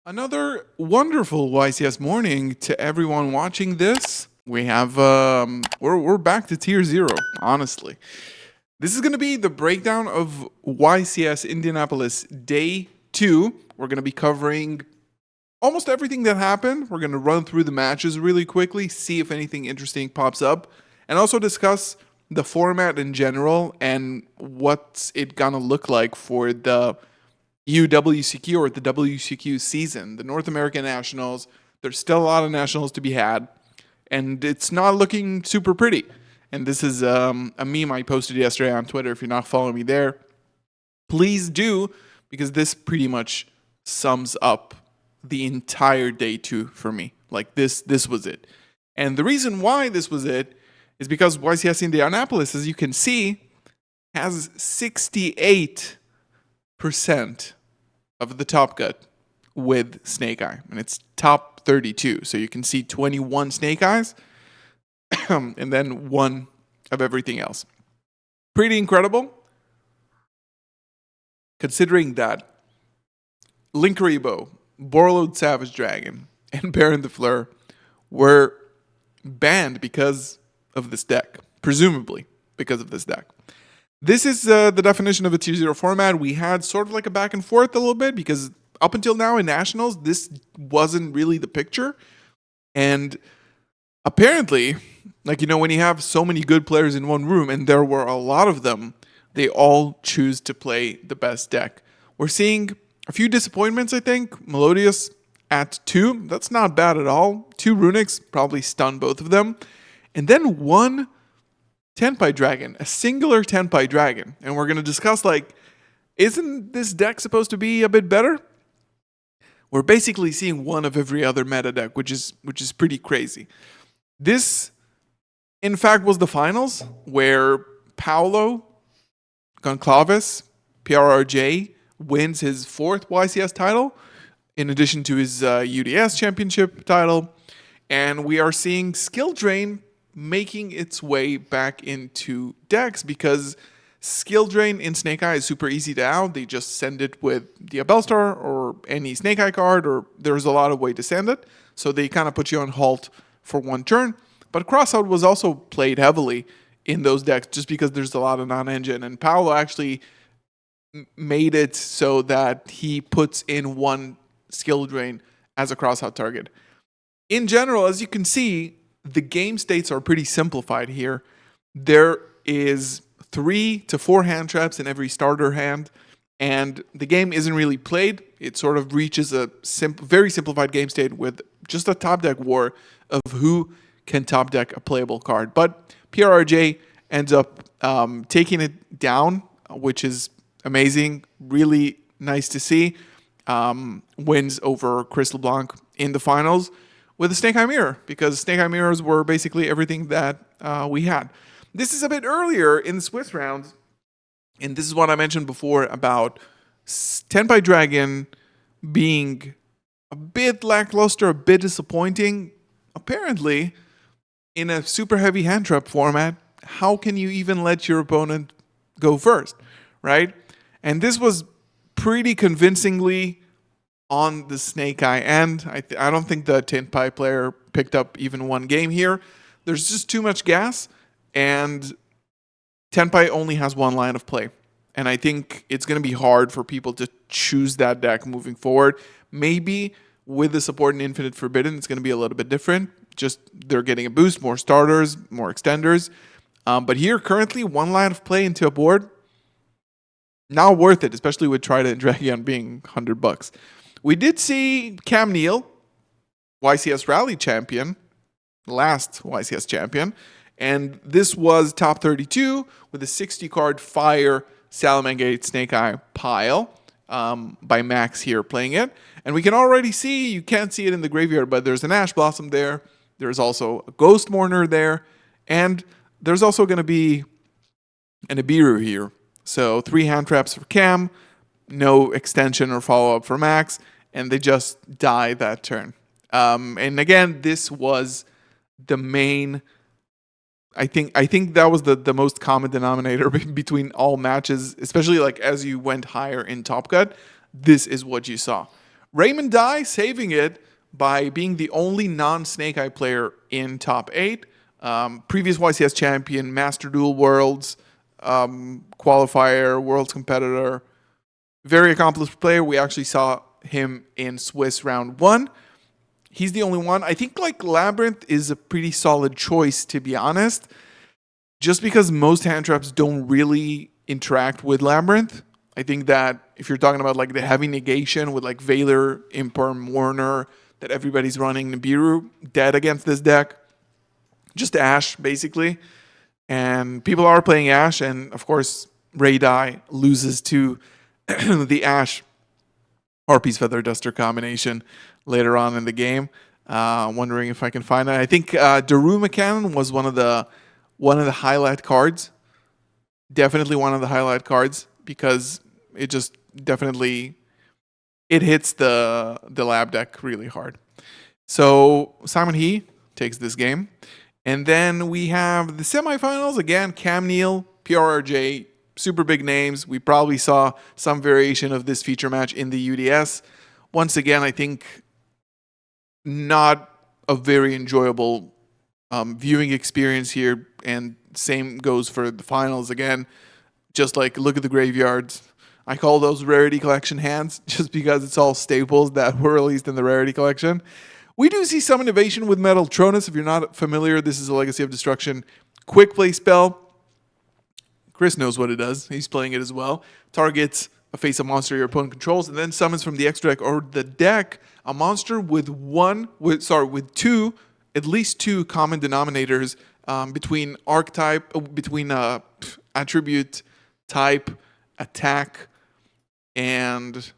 Another wonderful YCS morning to everyone watching this. We have we're back to tier 0, honestly. This is going to be the breakdown of YCS Indianapolis day 2. We're going to be covering almost everything that happened. We're going to run through the matches really quickly, see if anything interesting pops up, and also discuss the format in general and what's it going to look like for the UWCQ or the WCQ season, the North American Nationals. There's still a lot of nationals to be had, and it's not looking super pretty. And this is a meme I posted yesterday on Twitter. If you're not following me there, please do, because this pretty much sums up the entire day 2 for me. Like this was it. And the reason why this was it is because YCS Indianapolis, as you can see, has 68% of the top cut with Snake Eye, and it's top 32. So you can see 21 Snake Eyes and then 1 of everything else. Pretty incredible, considering that Linkaribo, Borlode Savage Dragon, and Baron the Fleur were banned because of this deck, presumably because of this deck. This is the definition of a tier 0 format. We had sort of like a back and forth a little bit because up until now in Nationals, this wasn't really the picture. And apparently, when you have so many good players in one room, and there were a lot of them, they all choose to play the best deck. We're seeing a few disappointments, I think. Melodious at 2, that's not bad at all. 2 Runics, probably stun both of them. And then 1 Tenpai Dragon, a singular Tenpai Dragon. And we're going to discuss, isn't this deck supposed to be a bit better? We're basically seeing 1 of every other meta deck, which is pretty crazy. This, in fact, was the finals where Paulo Goncalves, PRRJ, wins his 4th YCS title, in addition to his UDS championship title. And we are seeing Skill Drain making its way back into decks because Skill Drain in Snake Eye is super easy to out. They just send it with the Bellstar or any Snake Eye card, or there's a lot of way to send it. So they kind of put you on halt for 1 turn. But Crossout was also played heavily in those decks just because there's a lot of non-engine. And Paolo actually made it so that he puts in 1 Skill Drain as a Crossout target. In general, as you can see, the game states are pretty simplified here. There is 3 to 4 hand traps in every starter hand, and the game isn't really played. It sort of reaches a very simplified game state with just a top deck war of who can top deck a playable card. But PRRJ ends up taking it down, which is amazing. Really nice to see. Wins over Crystal Blanc in the finals with a Snake Eye Mirror, because Snake Eye Mirrors were basically everything that we had. This is a bit earlier in the Swiss rounds, and this is what I mentioned before about Tenpai Dragon being a bit lackluster, a bit disappointing. Apparently, in a super heavy hand trap format, how can you even let your opponent go first, right? And this was pretty convincingly on the Snake Eye end. I don't think the Tenpai player picked up even 1 game here. There's just too much gas, and Tenpai only has 1 line of play. And I think it's going to be hard for people to choose that deck moving forward. Maybe with the support in Infinite Forbidden, it's going to be a little bit different. Just they're getting a boost, more starters, more extenders. But here, currently, 1 line of play into a board, not worth it, especially with Trident and Dragon being $100. We did see Cam Neal, YCS Rally champion, last YCS champion, and this was top 32 with a 60-card Fire Salamangreat Snake Eye pile by Max here playing it. And we can already see, you can't see it in the graveyard, but there's an Ash Blossom there. There's also a Ghost Mourner there, and there's also going to be an Ibiru here. So 3 hand traps for Cam, no extension or follow-up for Max, and they just die that turn. And again, this was the main I think that was the most common denominator between all matches, especially like as you went higher in Top Cut. This is what you saw. Raymond Dye saving it by being the only non-Snake Eye player in top 8. Previous YCS champion, Master Duel Worlds, qualifier, Worlds competitor, very accomplished player. We actually saw him in Swiss round 1. He's the only one. I think like Labyrinth is a pretty solid choice, to be honest, just because most hand traps don't really interact with Labyrinth. I think that if you're talking about like the heavy negation with like Valor, Imperm, Warner, that everybody's running Nibiru, dead against this deck. Just Ash, basically. And people are playing Ash, and of course, Ray Dye loses to the Ash Harpy's Feather Duster combination later on in the game. Wondering if I can find it. I think Daruma Cannon was one of the highlight cards. Definitely one of the highlight cards because it just definitely it hits the lab deck really hard. So Simon He takes this game. And then we have the semifinals. Again, Cam Neal, PRRJ, super big names. We probably saw some variation of this feature match in the UDS. Once again, I think not a very enjoyable viewing experience here. And same goes for the finals again. Just like, look at the graveyards. I call those rarity collection hands just because it's all staples that were released in the rarity collection. We do see some innovation with Metal Tronus. If you're not familiar, this is a Legacy of Destruction quick play spell. Chris knows what it does. He's playing it as well. Targets a face of monster your opponent controls, and then summons from the extra deck or the deck a monster with two, at least two common denominators between archetype, between attribute, type, attack, and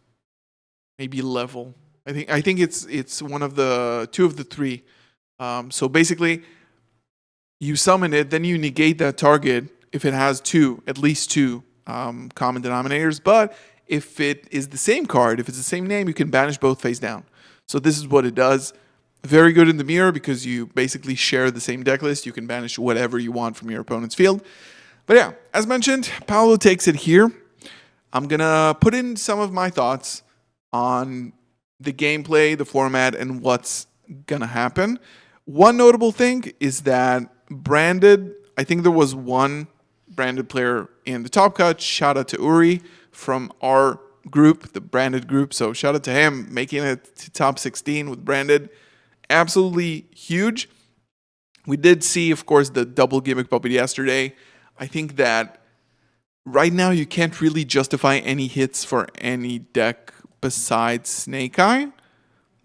maybe level. I think it's one of the two of the three. So basically, you summon it, then you negate that target if it has at least two common denominators. But if it is the same card, if it's the same name, you can banish both face down. So this is what it does. Very good in the mirror because you basically share the same deck list. You can banish whatever you want from your opponent's field. But yeah, as mentioned, Paolo takes it here. I'm going to put in some of my thoughts on the gameplay, the format, and what's going to happen. One notable thing is that branded, I think there was one branded player in the top cut. Shout out to Uri from our group, the branded group. So shout out to him, making it to top 16 with branded. Absolutely huge. We did see, of course, the double gimmick puppet yesterday. I think that right now you can't really justify any hits for any deck besides Snake Eye,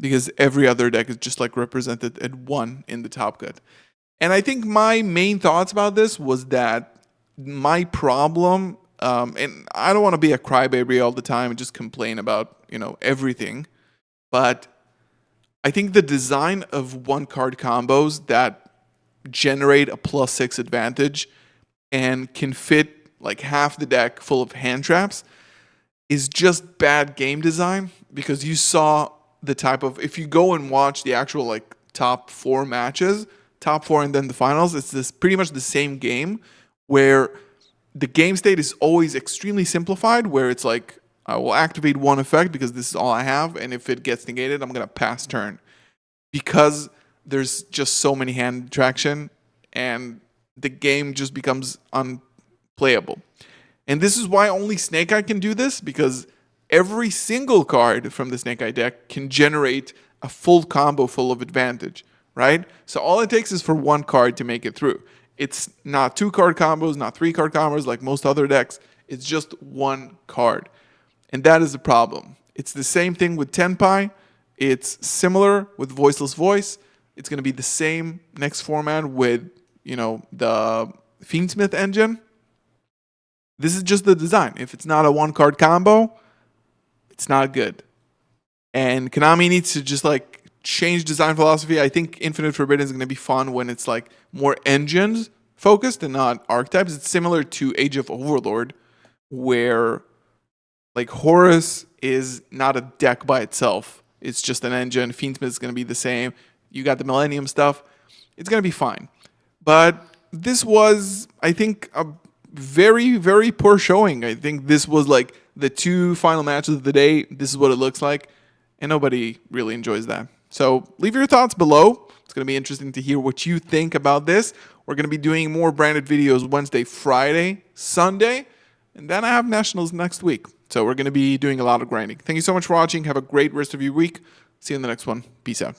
because every other deck is just like represented at 1 in the top cut. And I think my main thoughts about this was that my problem, and I don't want to be a crybaby all the time and just complain about, everything, but I think the design of one card combos that generate a +6 advantage and can fit like half the deck full of hand traps is just bad game design, because you saw the type of, if you go and watch the actual like top 4 matches, top 4 and then the finals, it's this pretty much the same game where the game state is always extremely simplified, where it's like, I will activate one effect because this is all I have, and if it gets negated, I'm going to pass turn. Because there's just so many hand traction, and the game just becomes unplayable. And this is why only Snake Eye can do this, because every single card from the Snake Eye deck can generate a full combo full of advantage, right? So all it takes is for one card to make it through. It's not 2 card combos, not 3 card combos like most other decks. It's just one card. And that is the problem. It's the same thing with Tenpai. It's similar with Voiceless Voice. It's going to be the same next format with, the Fiendsmith engine. This is just the design. If it's not a 1-card combo, it's not good. And Konami needs to just like change design philosophy. I think Infinite Forbidden is going to be fun when it's like more engines focused and not archetypes. It's similar to Age of Overlord, where like Horus is not a deck by itself. It's just an engine. Fiendsmith is going to be the same. You got the Millennium stuff. It's going to be fine. But this was, I think, a very, very poor showing. I think this was like the 2 final matches of the day. This is what it looks like. and nobody really enjoys that. So leave your thoughts below. It's going to be interesting to hear what you think about this. We're going to be doing more branded videos Wednesday, Friday, Sunday, and then I have nationals next week. So we're going to be doing a lot of grinding. Thank you so much for watching. Have a great rest of your week. See you in the next one. Peace out.